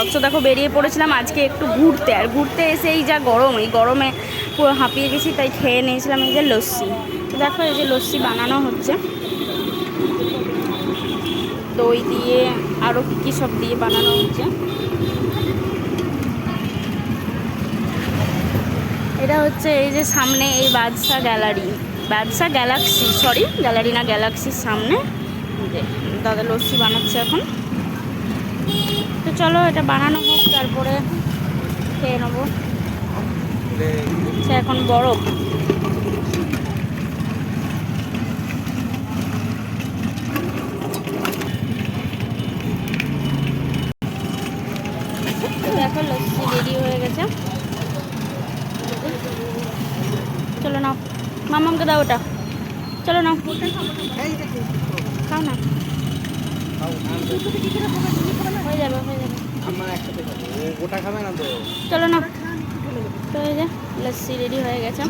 Blog. তো দেখো বেরিয়ে পড়েছিলাম আজকে একটু ঘুরতে, আর ঘুরতে এসে এই যা গরম, এই গরমে পুরো হাঁপিয়ে গেছি, তাই খেয়ে নিয়েছিলাম এই যে লস্যি। তো দেখো এই যে লস্যি বানানো হচ্ছে দই দিয়ে, আরও কী সব দিয়ে বানানো হচ্ছে। এটা হচ্ছে এই যে সামনে এই বাদশা গ্যালারি, বাদশা গ্যালাক্সি, সরি গ্যালারি না, গ্যালাক্সির সামনে যে দাদা লস্যি বানাচ্ছে এখন। তো চলো এটা বানানো হোক, তারপরে খেয়ে নেবো। সে এখন বরফ। দেখো লস্যি রেডি হয়ে গেছে। চলো নাও, মামামকে দাও ওটা, চলো নাও খাও না, হয়ে যাবে হয়ে যাবে, চলো না। তো এই যে লস্যি রেডি হয়ে গেছে।